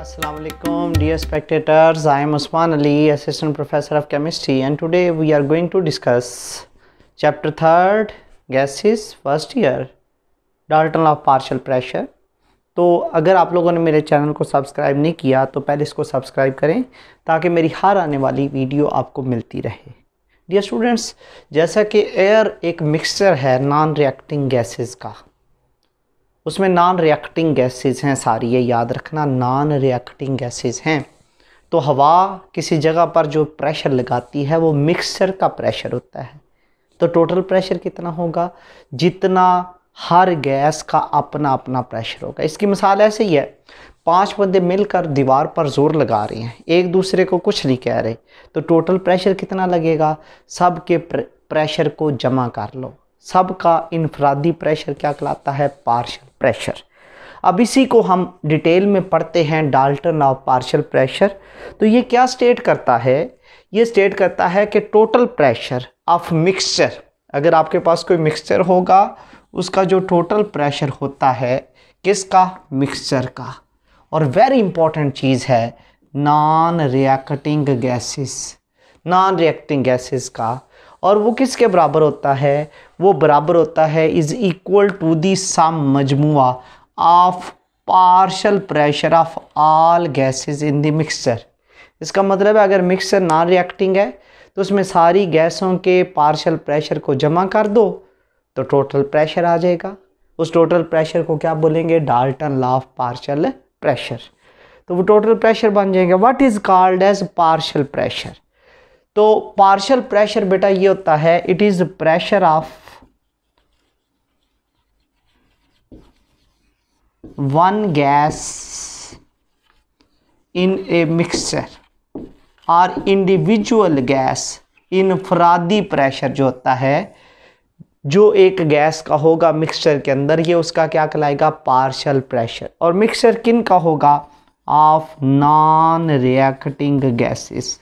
Assalamualaikum dear spectators, I am Usman Ali, Assistant Professor of Chemistry, and today we are going to discuss Chapter 3rd Gases First Year Dalton Law of Partial Pressure। तो अगर आप लोगों ने मेरे channel को subscribe नहीं किया तो पहले इसको सब्सक्राइब करें ताकि मेरी हर आने वाली वीडियो आपको मिलती रहे। डियर स्टूडेंट्स, जैसा कि एयर एक मिक्सचर है नॉन रिएक्टिंग गैसेस का, उसमें नॉन रिएक्टिंग गैसेस हैं सारी, ये याद रखना नॉन रिएक्टिंग गैसेस हैं। तो हवा किसी जगह पर जो प्रेशर लगाती है वो मिक्सचर का प्रेशर होता है। तो टोटल प्रेशर कितना होगा? जितना हर गैस का अपना अपना प्रेशर होगा। इसकी मिसाल ऐसे ही है, 5 बंदे मिलकर दीवार पर जोर लगा रहे हैं, एक दूसरे को कुछ नहीं कह रहे, तो टोटल प्रेशर कितना लगेगा? सब के प्रेशर को जमा कर लो, सब का इनफरादी प्रेशर क्या कहलाता है? Partial pressure. अब इसी को हम डिटेल में पढ़ते हैं, Dalton law of partial pressure. तो ये क्या स्टेट करता है? ये स्टेट करता है कि टोटल प्रेशर ऑफ मिक्सचर, अगर आपके पास कोई मिक्सचर होगा उसका जो टोटल प्रेशर होता है किसका? मिक्सचर का। और वेरी इंपॉर्टेंट चीज़ है non reacting gases, non reacting gases का। और वो किसके बराबर होता है? वो बराबर होता है is equal to the sum मजमुआ of partial pressure of all gases in the mixture. इसका मतलब है अगर मिक्सचर नॉन रिएक्टिंग है तो उसमें सारी गैसों के पार्शियल प्रेशर को जमा कर दो तो टोटल प्रेशर आ जाएगा। उस टोटल प्रेशर को क्या बोलेंगे? Dalton law of partial pressure. तो वो टोटल प्रेशर बन जाएगा। What is called as partial pressure? तो पार्शियल प्रेशर बेटा ये होता है, it is pressure of one gas in a mixture और इंडिविजुअल गैस। इनफरादी प्रेशर जो होता है, जो एक गैस का होगा मिक्सचर के अंदर, ये उसका क्या कहलाएगा? Partial pressure. और मिक्सचर किन का होगा? Of non reacting gases.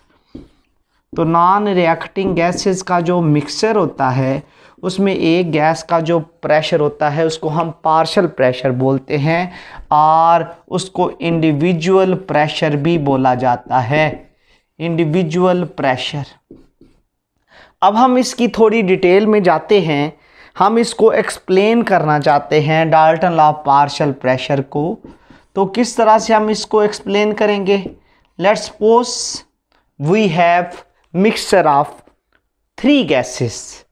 तो नॉन रिएक्टिंग गैसेस का जो मिक्सचर होता है उसमें एक गैस का जो प्रेशर होता है उसको हम पार्शियल प्रेशर बोलते हैं, और उसको इंडिविजुअल प्रेशर भी बोला जाता है, इंडिविजुअल प्रेशर। अब हम इसकी थोड़ी डिटेल में जाते हैं, हम इसको एक्सप्लेन करना चाहते हैं Dalton law of partial pressure को। तो किस तरह से हम इसको एक्सप्लेन करेंगे? Let's suppose we have mixture of 3 gases.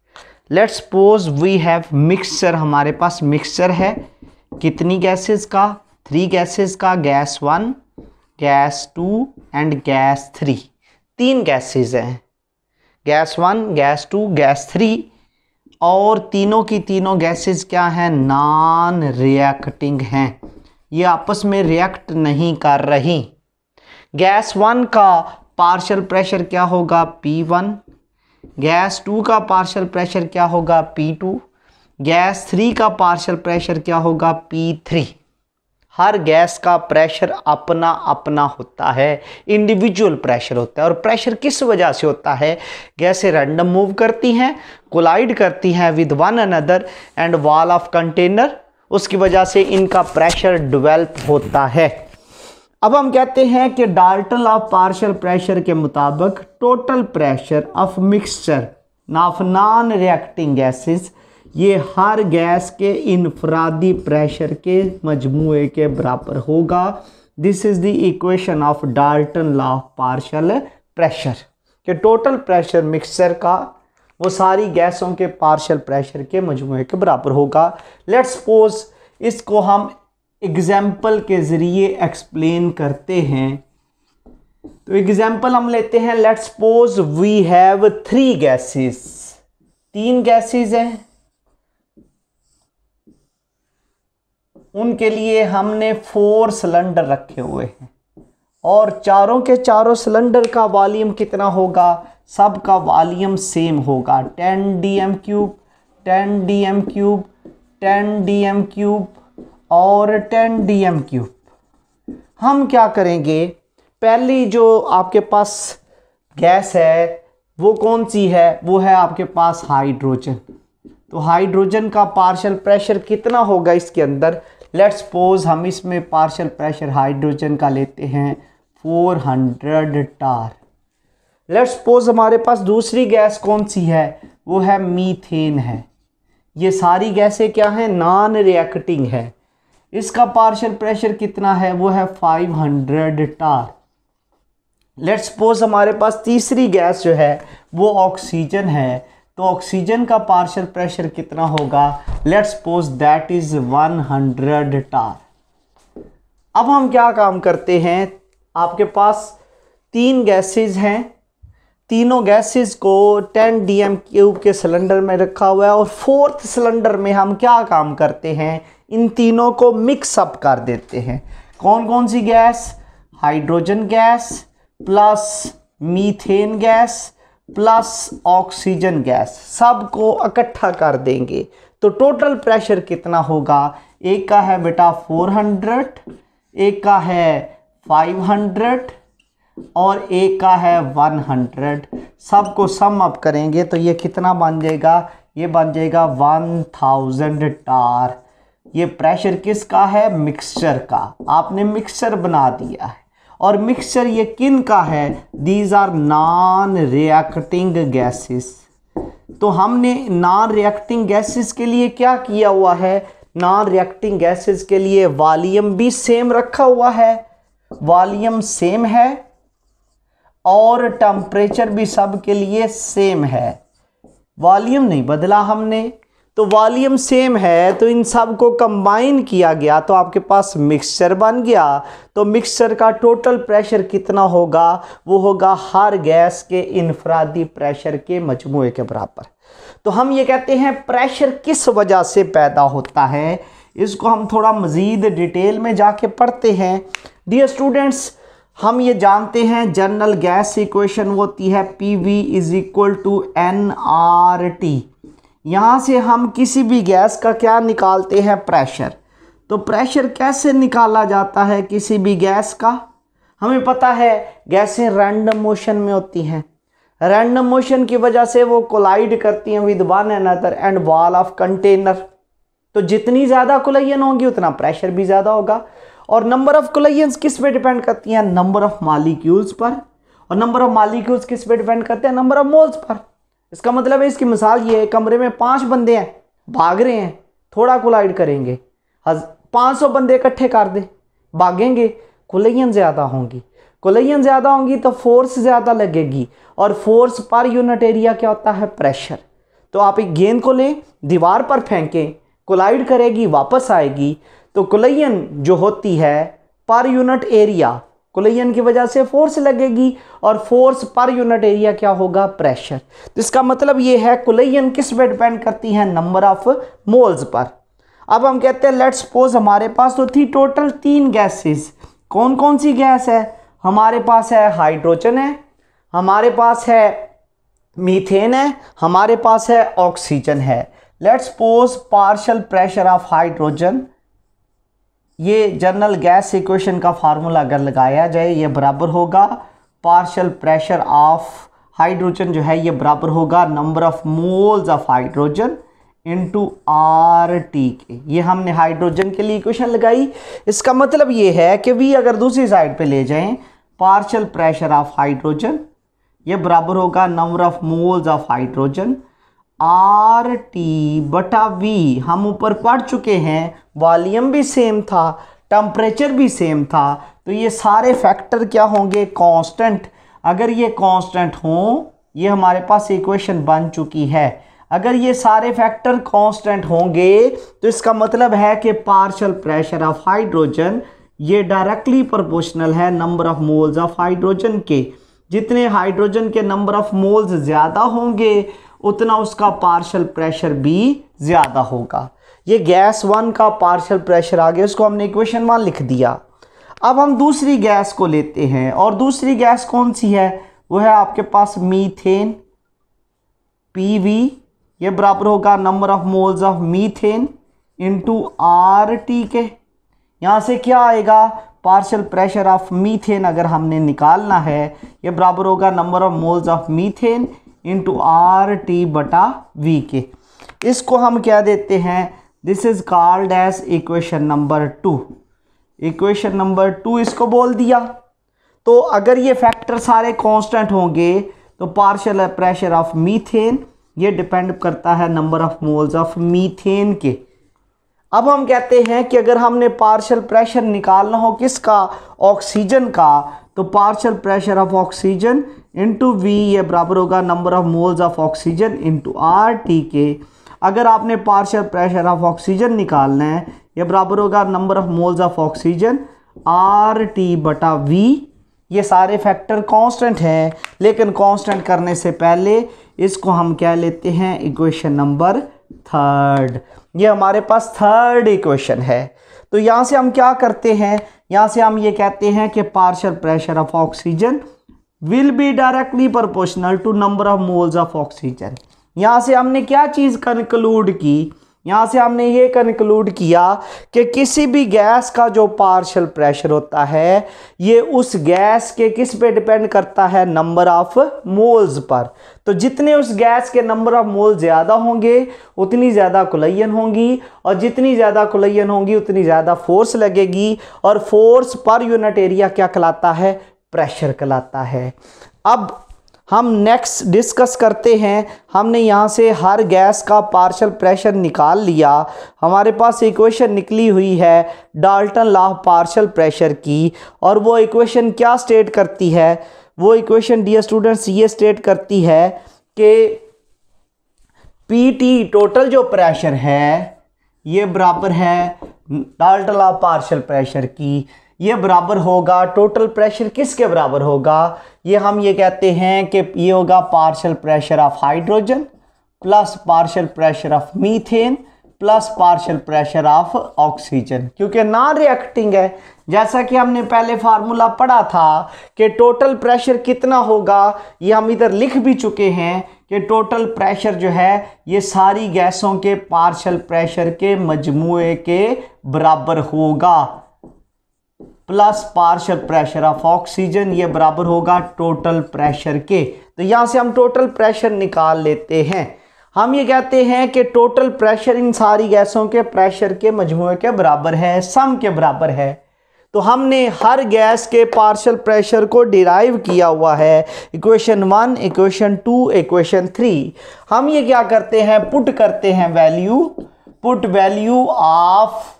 Let's suppose we have mixture, हमारे पास मिक्सचर है कितनी गैसेस का? 3 गैसेस का। Gas 1, gas 2 and gas 3। 3 gases हैं, गैस 1, गैस 2, गैस 3। और तीनों की तीनों गैसेस क्या हैं? नॉन रिएक्टिंग हैं, ये आपस में रिएक्ट नहीं कर रही। गैस 1 का पार्शियल प्रेशर क्या होगा? P1। गैस 2 का पार्शियल प्रेशर क्या होगा? P2। गैस 3 का पार्शियल प्रेशर क्या होगा? P3। हर गैस का प्रेशर अपना अपना होता है, इंडिविजुअल प्रेशर होता है। और प्रेशर किस वजह से होता है? गैसें रैंडम मूव करती हैं, कोलाइड करती हैं with one another and wall of container, उसकी वजह से इनका प्रेशर डेवलप होता है। अब हम कहते हैं कि Dalton law of partial pressure के मुताबिक total pressure of mixture of non reacting gases, ये हर गैस के इनफरादी प्रेशर के मजमूए के बराबर होगा। This is the equation of Dalton law of partial pressure, कि टोटल प्रेशर मिक्सचर का वो सारी गैसों के पार्शियल प्रेशर के मजमूए के बराबर होगा। लेट्स सपोज इसको हम एग्जाम्पल के ज़रिए एक्सप्लेन करते हैं। तो एग्जाम्पल हम लेते हैं, let's suppose we have 3 gases, 3 gases हैं, उनके लिए हमने 4 सिलेंडर रखे हुए हैं और चारों के चारों सिलेंडर का वॉल्यूम कितना होगा? सब का वॉल्यूम सेम होगा, 10 dm³ 10 dm³ 10 dm³ और 10 dm³। हम क्या करेंगे? पहली जो आपके पास गैस है वो कौन सी है? वो है आपके पास हाइड्रोजन। तो हाइड्रोजन का पार्शियल प्रेशर कितना होगा इसके अंदर? लेट्स सपोज हम इसमें पार्शियल प्रेशर हाइड्रोजन का लेते हैं 400 टार। लेट्स सपोज हमारे पास दूसरी गैस कौन सी है, वो है मीथेन है। ये सारी गैसें क्या हैं, नॉन रिएक्टिंग है। इसका पार्शियल प्रेशर कितना है, वो है 500 टार। लेट्स सपोज हमारे पास तीसरी गैस जो है वो ऑक्सीजन है, तो ऑक्सीजन का पार्शियल प्रेशर कितना होगा, लेट्स सपोज दैट इज 100 टार। अब हम क्या काम करते हैं, आपके पास 3 गैसेज हैं, तीनों गैसेस को 10 dm³ के सिलेंडर में रखा हुआ है और 4th सिलेंडर में हम क्या काम करते हैं, इन तीनों को मिक्सअप कर देते हैं। कौन कौन सी gas, hydrogen gas plus methane gas plus oxygen gas, सबको इकट्ठा कर देंगे तो टोटल प्रेशर कितना होगा, एक का है बेटा 400, एक का है 500 और एक का है 100। सबको सम अप करेंगे तो ये कितना बन जाएगा, ये बन जाएगा 1000 टार। ये प्रेशर किसका है, मिक्सचर का। आपने मिक्सचर बना दिया है और मिक्सचर ये किन का है, these are non reacting gases. तो हमने नॉन रिएक्टिंग गैसेस के लिए क्या किया हुआ है, नॉन रिएक्टिंग गैसेस के लिए वॉल्यूम भी सेम रखा हुआ है, वॉल्यूम सेम है और टेम्परेचर भी सब के लिए सेम है, वॉल्यूम नहीं बदला हमने, तो वॉल्यूम सेम है तो इन सब को कंबाइन किया गया तो आपके पास मिक्सचर बन गया। तो मिक्सचर का टोटल प्रेशर कितना होगा, वो होगा हर गैस के इनफरादी प्रेशर के मजमूए के बराबर। तो हम ये कहते हैं प्रेशर किस वजह से पैदा होता है, इसको हम थोड़ा मज़ीद डिटेल में जाके पढ़ते हैं। डियर स्टूडेंट्स, हम ये जानते हैं जनरल गैस इक्वेशन होती है PV = nRT। यहाँ से हम किसी भी गैस का क्या निकालते हैं, प्रेशर। तो प्रेशर कैसे निकाला जाता है किसी भी गैस का, हमें पता है गैसें रैंडम मोशन में होती हैं, रैंडम मोशन की वजह से वो कोलाइड करती हैं with one another and wall of container. तो जितनी ज़्यादा कोलाइजन होंगी उतना प्रेशर भी ज़्यादा होगा। और नंबर ऑफ कोलाइजन्स किस पे डिपेंड करती हैं, नंबर ऑफ मॉलिक्यूल्स पर। और नंबर ऑफ मॉलिक्यूल्स किस पे डिपेंड करते हैं, नंबर ऑफ मोल्स पर। इसका मतलब है, इसकी मिसाल ये है, कमरे में 5 बंदे हैं, भाग रहे हैं, थोड़ा कोलाइड करेंगे, 500 बंदे इकट्ठे कर दे, भागेंगे, कोलाइजन ज़्यादा होंगी, कोलाइजन ज़्यादा होंगी तो फोर्स ज़्यादा लगेगी और फोर्स पर यूनिट एरिया क्या होता है, प्रेशर। तो आप एक गेंद को लें, दीवार पर फेंकें, कोलाइड करेगी, वापस आएगी, तो कोलाइजन जो होती है पर यूनिट एरिया, कोलाइजन की वजह से फोर्स लगेगी और फोर्स पर यूनिट एरिया क्या होगा, प्रेशर। तो इसका मतलब ये है कोलाइजन किस पे डिपेंड करती है, नंबर ऑफ मोल्स पर। अब हम कहते हैं लेट्स सपोज हमारे पास तो थी टोटल 3 गैसेस। कौन कौन सी गैस है, हमारे पास है हाइड्रोजन है, हमारे पास है मीथेन है, हमारे पास है ऑक्सीजन है। Let's suppose partial pressure of hydrogen, ये जनरल गैस इक्वेशन का फार्मूला अगर लगाया जाए ये बराबर होगा पार्शियल प्रेशर ऑफ हाइड्रोजन जो है ये बराबर होगा number of moles of hydrogen into RT के। ये हमने हाइड्रोजन के लिए इक्वेशन लगाई। इसका मतलब ये है कि V अगर दूसरी साइड पे ले जाएं, पार्शियल प्रेशर ऑफ हाइड्रोजन ये बराबर होगा number of moles of hydrogen RT/V। हम ऊपर पढ़ चुके हैं, वॉल्यूम भी सेम था, टेम्परेचर भी सेम था, तो ये सारे फैक्टर क्या होंगे, कांस्टेंट। अगर ये कांस्टेंट हों, ये हमारे पास इक्वेशन बन चुकी है। अगर ये सारे फैक्टर कांस्टेंट होंगे तो इसका मतलब है कि पार्शियल प्रेशर ऑफ हाइड्रोजन ये डायरेक्टली प्रोपोर्शनल है number of moles of hydrogen के। जितने हाइड्रोजन के नंबर ऑफ मोल्स ज़्यादा होंगे उतना उसका पार्शियल प्रेशर भी ज़्यादा होगा। ये गैस 1 का पार्शियल प्रेशर आ गया, उसको हमने इक्वेशन 1 लिख दिया। अब हम दूसरी गैस को लेते हैं, और दूसरी गैस कौन सी है, वो है आपके पास मीथेन। PV ये बराबर होगा number of moles of methane into RT के। यहाँ से क्या आएगा, पार्शियल प्रेशर ऑफ मीथेन अगर हमने निकालना है ये बराबर होगा number of moles of methane into RT/V के। इसको हम क्या देते हैं, this is called as equation number 2। Equation number 2 इसको बोल दिया। तो अगर ये फैक्टर सारे कांस्टेंट होंगे तो पार्शियल प्रेशर ऑफ मीथेन ये डिपेंड करता है number of moles of methane के। अब हम कहते हैं कि अगर हमने पार्शियल प्रेशर निकालना हो किसका, ऑक्सीजन का, तो partial pressure of oxygen into V ये बराबर होगा number of moles of oxygen into R T के। अगर आपने पार्शियल प्रेशर ऑफ ऑक्सीजन निकालना है ये बराबर होगा number of moles of oxygen R T बटा वी। ये सारे फैक्टर कांस्टेंट हैं, लेकिन कांस्टेंट करने से पहले इसको हम क्या लेते हैं, इक्वेशन नंबर 3। ये हमारे पास 3rd इक्वेशन है। तो यहाँ से हम क्या करते हैं, यहाँ से हम ये कहते हैं कि partial pressure of oxygen will be directly proportional to number of moles of oxygen. यहाँ से हमने क्या चीज़ कंक्लूड की, यहाँ से हमने ये कंक्लूड किया कि किसी भी गैस का जो पार्शियल प्रेशर होता है ये उस गैस के किस पे डिपेंड करता है, नंबर ऑफ मोल्स पर। तो जितने उस गैस के नंबर ऑफ मोल ज़्यादा होंगे उतनी ज़्यादा कुलयन होंगी, और जितनी ज़्यादा कुलयन होंगी उतनी ज़्यादा फोर्स लगेगी, और फोर्स पर यूनिट एरिया क्या कहलाता है, प्रेशर कहलाता है। अब हम नेक्स्ट डिस्कस करते हैं। हमने यहाँ से हर गैस का पार्शियल प्रेशर निकाल लिया, हमारे पास इक्वेशन निकली हुई है Dalton law of partial pressure की, और वो इक्वेशन क्या स्टेट करती है, वो इक्वेशन डियर स्टूडेंट्स ये स्टेट करती है कि पीटी टोटल जो प्रेशर है ये बराबर है Dalton law of partial pressure की, ये बराबर होगा टोटल प्रेशर किसके बराबर होगा, ये हम ये कहते हैं कि ये होगा partial pressure of hydrogen plus partial pressure of methane plus partial pressure of oxygen, क्योंकि नॉन रिएक्टिंग है। जैसा कि हमने पहले फार्मूला पढ़ा था कि टोटल प्रेशर कितना होगा, ये हम इधर लिख भी चुके हैं कि टोटल प्रेशर जो है ये सारी गैसों के पार्शियल प्रेशर के मजमूए के बराबर होगा, plus partial pressure of oxygen ये बराबर होगा टोटल प्रेशर के। तो यहाँ से हम टोटल प्रेशर निकाल लेते हैं। हम ये कहते हैं कि टोटल प्रेशर इन सारी गैसों के प्रेशर के मजमूए के बराबर है, सम के बराबर है। तो हमने हर गैस के पार्शियल प्रेशर को डिराइव किया हुआ है, इक्वेशन 1, इक्वेशन 2, इक्वेशन 3। हम ये क्या करते हैं, पुट करते हैं value, put value of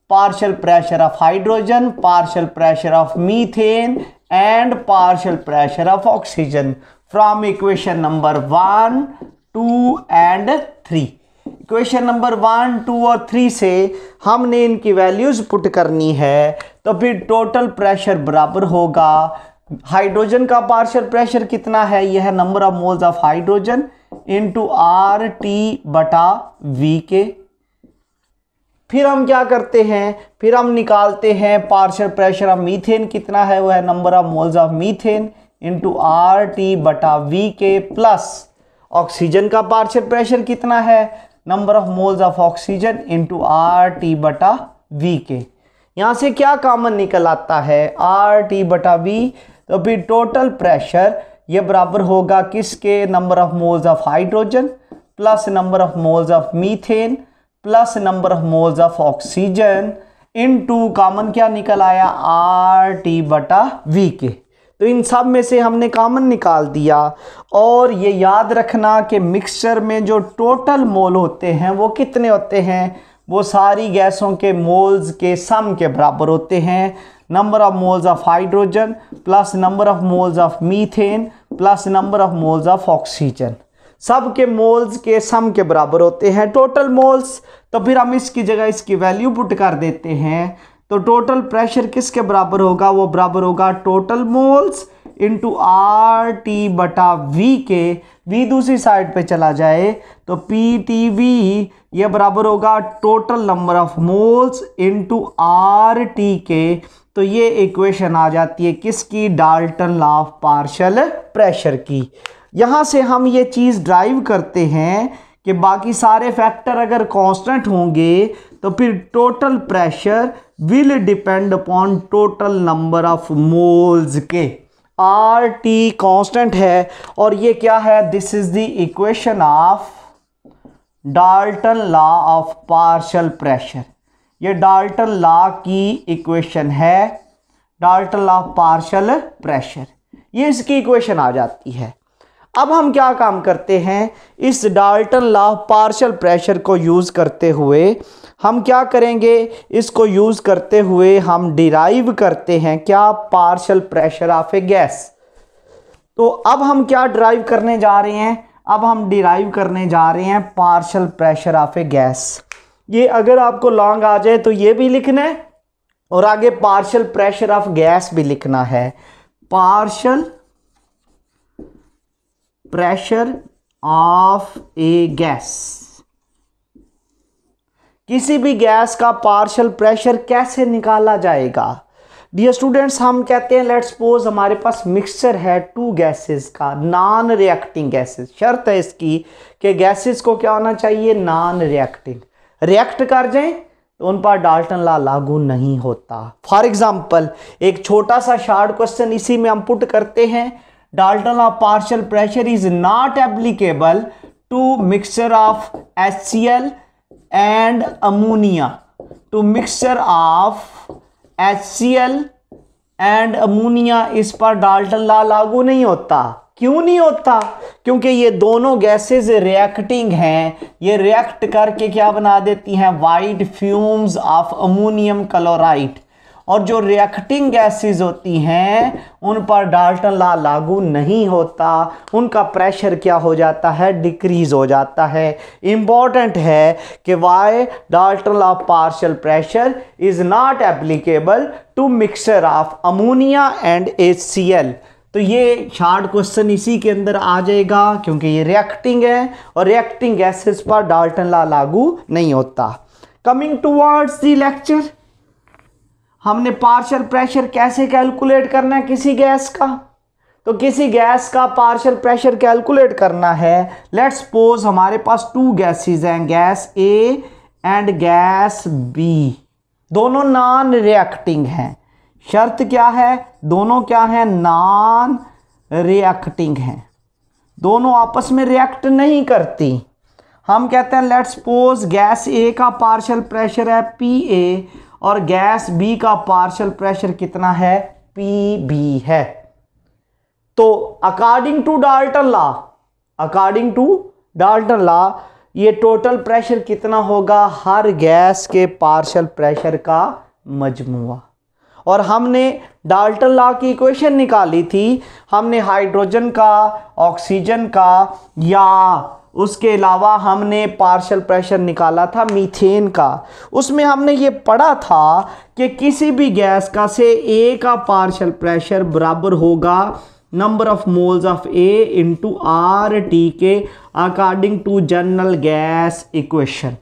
partial pressure of hydrogen, partial pressure of methane and partial pressure of oxygen from equation number 1, 2 and 3। Equation number 1, 2 और 3 से हमने इनकी वैल्यूज पुट करनी है। तो फिर टोटल प्रेशर बराबर होगा, हाइड्रोजन का पार्शियल प्रेशर कितना है, यह है number of moles of hydrogen into R T बटा वी के। फिर हम क्या करते हैं, फिर हम निकालते हैं पार्शियल प्रेशर ऑफ मीथेन कितना है, वो है number of moles of methane into R T बटा वी के, प्लस ऑक्सीजन का पार्शियल प्रेशर कितना है, number of moles of oxygen into R T बटा वी के। यहाँ से क्या कॉमन निकल आता है, आर टी बटा वी। तो फिर टोटल प्रेशर ये बराबर होगा किसके, number of moles of hydrogen plus number of moles of methane plus number of moles of oxygen into common क्या निकल आया, आर टी बटा वी के। तो इन सब में से हमने कॉमन निकाल दिया। और ये याद रखना कि मिक्सचर में जो टोटल मोल होते हैं वो कितने होते हैं, वो सारी गैसों के मोल्स के सम के बराबर होते हैं, number of moles of hydrogen plus number of moles of methane plus number of moles of oxygen, सब के मोल्स के सम के बराबर होते हैं टोटल मोल्स। तो फिर हम इसकी जगह इसकी वैल्यू पुट कर देते हैं। तो टोटल प्रेशर किसके बराबर होगा, वो बराबर होगा total moles into R T बटा वी के। वी दूसरी साइड पे चला जाए तो पी टी वी ये बराबर होगा total number of moles into R T के। तो ये इक्वेशन आ जाती है किसकी, Dalton law of partial pressure की। यहाँ से हम ये चीज़ ड्राइव करते हैं कि बाकी सारे फैक्टर अगर कांस्टेंट होंगे तो फिर total pressure will depend upon total number of moles के। आर टी कांस्टेंट है और ये क्या है, this is the equation of Dalton law of partial pressure. ये डाल्टन लॉ की इक्वेशन है, Dalton law of partial pressure, ये इसकी इक्वेशन आ जाती है। अब हम क्या काम करते हैं, इस Dalton law of partial pressure को यूज़ करते हुए हम क्या करेंगे, इसको यूज़ करते हुए हम डिराइव करते हैं क्या, partial pressure of A gas. तो अब हम क्या डिराइव करने जा रहे हैं, अब हम डिराइव करने जा रहे हैं partial pressure of A gas. ये अगर आपको लॉन्ग आ जाए तो ये भी लिखना है और आगे पार्शियल प्रेशर ऑफ गैस भी लिखना है। Partial pressure of A gas, किसी भी गैस का पार्शियल प्रेशर कैसे निकाला जाएगा। डियर स्टूडेंट्स, हम कहते हैं लेट्स सपोज हमारे पास मिक्सचर है टू गैसेस का, नॉन रिएक्टिंग गैसेस। शर्त है इसकी कि गैसेस को क्या होना चाहिए, नॉन रिएक्टिंग। रिएक्ट कर जाएं तो उन पर डाल्टन लॉ लागू नहीं होता। फॉर एग्जांपल एक छोटा सा शॉर्ट क्वेश्चन इसी में हम पुट करते हैं, Dalton law partial pressure is not applicable to mixture of HCl and ammonia. To mixture of HCl and ammonia, इस पर डाल्टन लॉ लागू नहीं होता। क्यों नहीं होता, क्योंकि ये दोनों गैसेस रिएक्टिंग हैं, ये रिएक्ट करके क्या बना देती हैं, white fumes of ammonium chloride. और जो रिएक्टिंग गैसेस होती हैं उन पर डाल्टन लॉ लागू नहीं होता, उनका प्रेशर क्या हो जाता है, डिक्रीज हो जाता है। इंपॉर्टेंट है कि why Dalton law partial pressure is not applicable to mixture of ammonia and HCl। तो ये शॉर्ट क्वेश्चन इसी के अंदर आ जाएगा, क्योंकि ये रिएक्टिंग है और रिएक्टिंग गैसेस पर डाल्टन लॉ लागू नहीं होता। कमिंग टुवर्ड्स द लेक्चर, हमने पार्शियल प्रेशर कैसे कैलकुलेट करना है किसी गैस का। तो किसी गैस का पार्शियल प्रेशर कैलकुलेट करना है, लेट्स सपोज हमारे पास टू गैसेस हैं, gas A and gas B, दोनों नॉन रिएक्टिंग हैं। शर्त क्या है, दोनों क्या है, नॉन रिएक्टिंग हैं, दोनों आपस में रिएक्ट नहीं करती। हम कहते हैं लेट्स सपोज गैस A का पार्शियल प्रेशर है PA और गैस B का पार्शियल प्रेशर कितना है, PB है। तो according to Dalton law, according to Dalton law ये टोटल प्रेशर कितना होगा, हर गैस के पार्शियल प्रेशर का मजमुआ। और हमने डाल्टन लॉ की इक्वेशन निकाली थी, हमने हाइड्रोजन का, ऑक्सीजन का, या उसके अलावा हमने पार्शियल प्रेशर निकाला था मीथेन का। उसमें हमने ये पढ़ा था कि किसी भी गैस का से A का पार्शियल प्रेशर बराबर होगा number of moles of A into RT के according to general gas equation,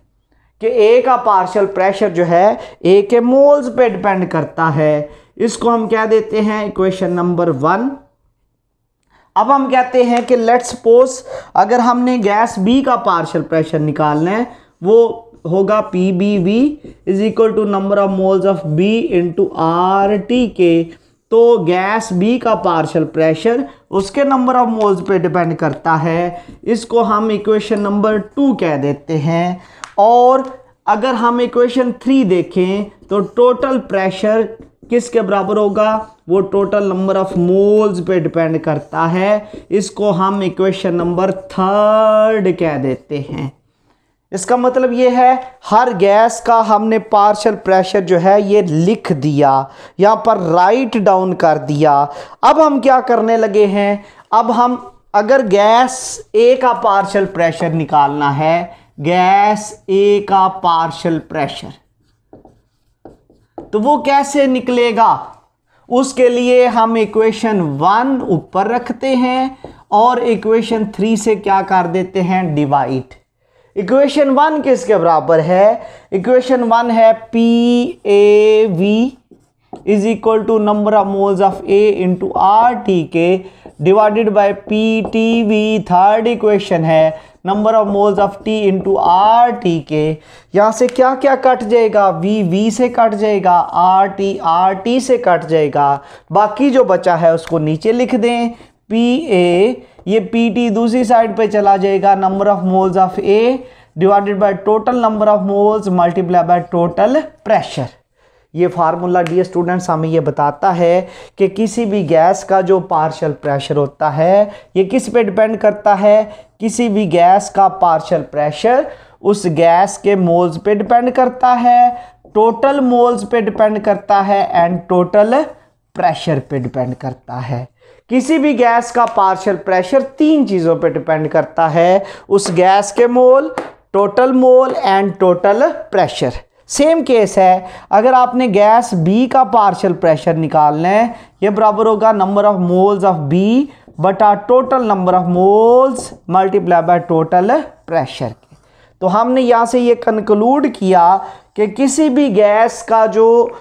कि A का पार्शियल प्रेशर जो है A के मोल्स पे डिपेंड करता है। इसको हम क्या देते हैं, इक्वेशन नंबर 1। अब हम कहते हैं कि लेट्स सपोज अगर हमने गैस B का पार्शियल प्रेशर निकालना है, वो होगा PBV is equal to number of moles of B into RT के। तो गैस B का पार्शियल प्रेशर उसके नंबर ऑफ मोल्स पे डिपेंड करता है, इसको हम इक्वेशन नंबर 2 कह देते हैं। और अगर हम इक्वेशन 3 देखें तो टोटल प्रेशर किसके बराबर होगा, वो टोटल नंबर ऑफ मोल्स पे डिपेंड करता है, इसको हम इक्वेशन नंबर 3 कह देते हैं। इसका मतलब ये है हर गैस का हमने पार्शियल प्रेशर जो है ये लिख दिया, यहाँ पर राइट डाउन कर दिया। अब हम क्या करने लगे हैं, अब हम अगर गैस A का पार्शियल प्रेशर निकालना है, गैस A का पार्शियल प्रेशर, तो वो कैसे निकलेगा, उसके लिए हम इक्वेशन 1 ऊपर रखते हैं और इक्वेशन 3 से क्या कर देते हैं, डिवाइड। इक्वेशन 1 किसके बराबर है, इक्वेशन 1 है PAV is equal to number of moles of A into RT के divided by PTV। Third equation है number of moles of T into RT के। यहाँ से क्या क्या कट जाएगा, V से कट जाएगा, RT से कट जाएगा, बाकी जो बचा है उसको नीचे लिख दें। PA, ये PT दूसरी साइड पे चला जाएगा, number of moles of A divided by total number of moles multiply by total pressure. ये फार्मूला डियर स्टूडेंट्स हमें ये बताता है कि किसी भी गैस का जो पार्शियल प्रेशर होता है ये किस पे डिपेंड करता है, किसी भी गैस का पार्शियल प्रेशर उस गैस के मोल्स पे डिपेंड करता है, टोटल मोल्स पे डिपेंड करता है एंड टोटल प्रेशर पे डिपेंड करता है। किसी भी गैस का पार्शियल प्रेशर तीन चीज़ों पे डिपेंड करता है, उस गैस के mole, total mole and total pressure. Same case है, अगर आपने गैस बी का पार्शियल प्रेशर निकालना है, ये बराबर होगा number of moles of B बटा total number of moles multiply by total pressure के। तो हमने यहाँ से ये कंक्लूड किया कि किसी भी गैस का जो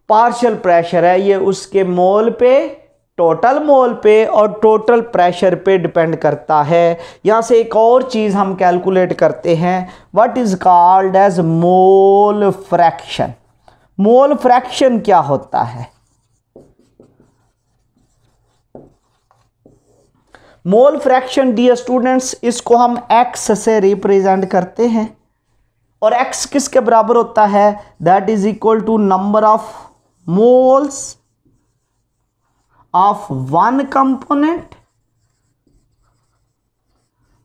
पार्शियल प्रेशर है ये उसके मोल पे, टोटल मोल पे और टोटल प्रेशर पे डिपेंड करता है। यहाँ से एक और चीज़ हम कैलकुलेट करते हैं, what is called as mole fraction. Mole fraction क्या होता है? मोल फ्रैक्शन डियर स्टूडेंट्स, इसको हम x से रिप्रेजेंट करते हैं और x किसके बराबर होता है? That is equal to number of moles of one component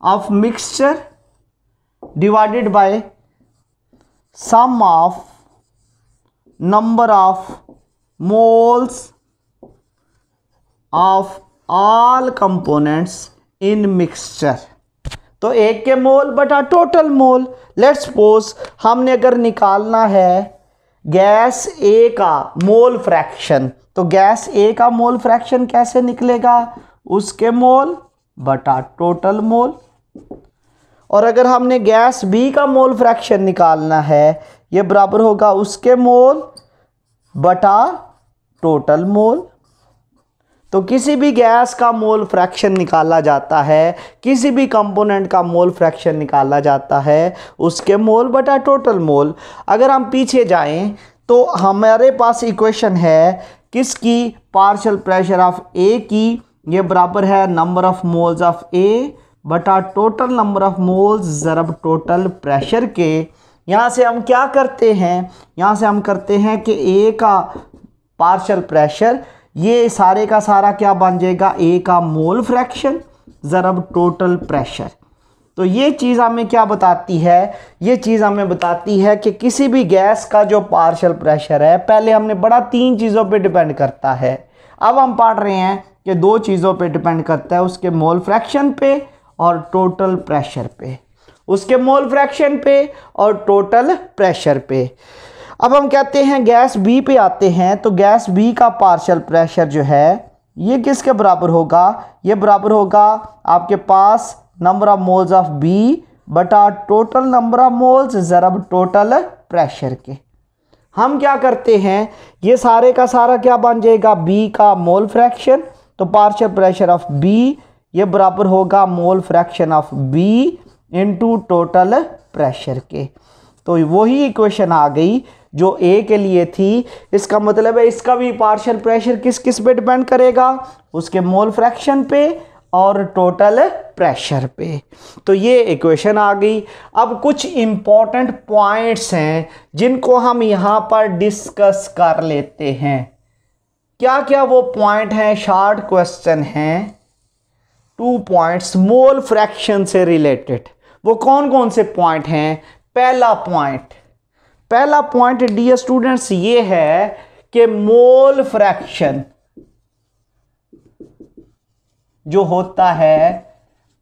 of mixture divided by sum of number of moles of all components in mixture। तो एक के मोल बटा टोटल मोल। लेट्स सपोज हमने अगर निकालना है गैस ए का मोल फ्रैक्शन, तो गैस ए का मोल फ्रैक्शन कैसे निकलेगा? उसके मोल बटा टोटल मोल। और अगर हमने गैस बी का मोल फ्रैक्शन निकालना है, ये बराबर होगा उसके मोल बटा टोटल मोल। तो किसी भी गैस का मोल फ्रैक्शन निकाला जाता है, किसी भी कंपोनेंट का मोल फ्रैक्शन निकाला जाता है, उसके मोल बटा टोटल मोल। अगर हम पीछे जाएं तो हमारे पास इक्वेशन है किसकी? पार्शियल प्रेशर ऑफ ए की, ये बराबर है number of moles of A बटा टोटल नंबर ऑफ मोल्स ज़रब टोटल प्रेशर के। यहाँ से हम क्या करते हैं? यहाँ से हम करते हैं कि ए का पार्शियल प्रेशर, ये सारे का सारा क्या बन जाएगा? ए का मोल फ्रैक्शन ज़रब टोटल प्रेशर। तो ये चीज़ हमें क्या बताती है? ये चीज़ हमें बताती है कि किसी भी गैस का जो पार्शियल प्रेशर है, पहले हमने बड़ा तीन चीज़ों पे डिपेंड करता है, अब हम पढ़ रहे हैं कि दो चीज़ों पे डिपेंड करता है, उसके मोल फ्रैक्शन पे और टोटल प्रेशर पे, उसके मोल फ्रैक्शन पे और टोटल प्रेशर पे। अब हम कहते हैं गैस बी पे आते हैं, तो गैस बी का पार्शियल प्रेशर जो है ये किसके बराबर होगा? ये बराबर होगा आपके पास number of moles of B बटा टोटल नंबर ऑफ मोल्स ज़रब टोटल प्रेशर के। हम क्या करते हैं, ये सारे का सारा क्या बन जाएगा? बी का मोल फ्रैक्शन, तो पार्शियल प्रेशर ऑफ बी ये बराबर होगा mole fraction of B into total pressure के। तो वही इक्वेशन आ गई जो ए के लिए थी। इसका मतलब है इसका भी पार्शियल प्रेशर किस किस पे डिपेंड करेगा? उसके मोल फ्रैक्शन पे और टोटल प्रेशर पे। तो ये इक्वेशन आ गई। अब कुछ इंपॉर्टेंट पॉइंट्स हैं जिनको हम यहाँ पर डिस्कस कर लेते हैं। क्या क्या वो पॉइंट हैं? शॉर्ट क्वेश्चन हैं, 2 पॉइंट्स मोल फ्रैक्शन से रिलेटेड। वो कौन कौन से पॉइंट हैं? पहला पॉइंट डियर स्टूडेंट्स ये है कि मोल फ्रैक्शन जो होता है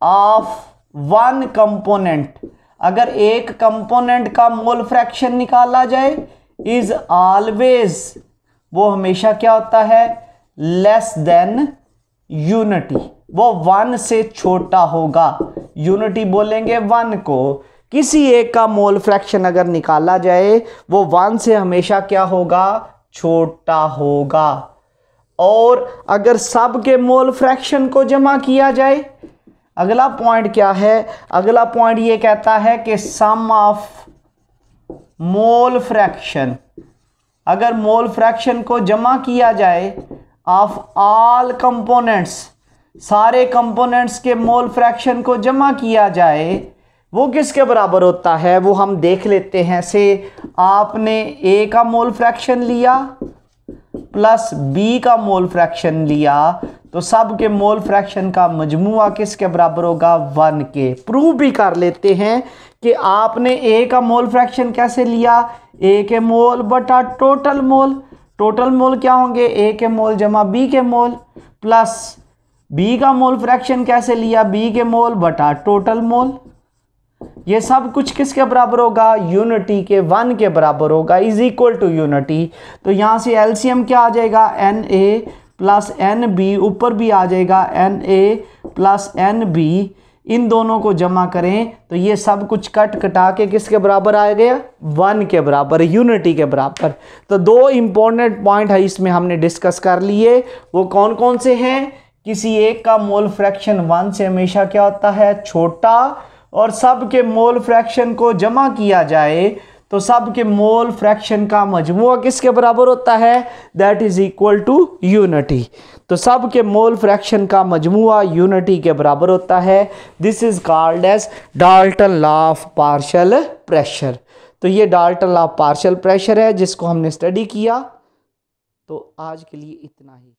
ऑफ वन कंपोनेंट, अगर एक कंपोनेंट का मोल फ्रैक्शन निकाला जाए, इज ऑलवेज, वो हमेशा क्या होता है? लेस देन यूनिटी, वो 1 से छोटा होगा। यूनिटी बोलेंगे 1 को। किसी एक का मोल फ्रैक्शन अगर निकाला जाए वो 1 से हमेशा क्या होगा? छोटा होगा। और अगर सब के मोल फ्रैक्शन को जमा किया जाए, अगला पॉइंट क्या है? अगला पॉइंट ये कहता है कि सम ऑफ मोल फ्रैक्शन, अगर मोल फ्रैक्शन को जमा किया जाए ऑफ ऑल कंपोनेंट्स, सारे कंपोनेंट्स के मोल फ्रैक्शन को जमा किया जाए, वो किसके बराबर होता है वो हम देख लेते हैं। से आपने ए का मोल फ्रैक्शन लिया प्लस बी का मोल फ्रैक्शन लिया, तो सब के मोल फ्रैक्शन का मजमुआ किसके बराबर होगा 1 के। प्रूव भी कर लेते हैं कि आपने ए का मोल फ्रैक्शन कैसे लिया, ए के मोल बटा टोटल मोल। टोटल मोल क्या होंगे, ए के मोल जमा बी के मोल, प्लस बी का मोल फ्रैक्शन कैसे लिया, बी के मोल बटा टोटल मोल। ये सब कुछ किसके बराबर होगा, यूनिटी के 1 के बराबर होगा, इज इक्वल टू यूनिटी। तो यहाँ से एलसीएम क्या आ जाएगा, N A plus N B, ऊपर भी आ जाएगा N A plus N B. इन दोनों को जमा करें तो ये सब कुछ कट कटा के किसके बराबर आ गया, 1 के बराबर, यूनिटी के बराबर। तो 2 इंपॉर्टेंट पॉइंट है इसमें हमने डिस्कस कर लिए। वो कौन कौन से हैं, किसी एक का मोल फ्रैक्शन 1 से हमेशा क्या होता है, छोटा, और सब के मोल फ्रैक्शन को जमा किया जाए तो सब के मोल फ्रैक्शन का मजमुआ किसके बराबर होता है, that is equal to unity. तो सब के मोल फ्रैक्शन का मजमुआ यूनिटी के बराबर होता है। This is called as Dalton law of partial pressure. तो ये Dalton law of partial pressure है जिसको हमने स्टडी किया। तो आज के लिए इतना ही।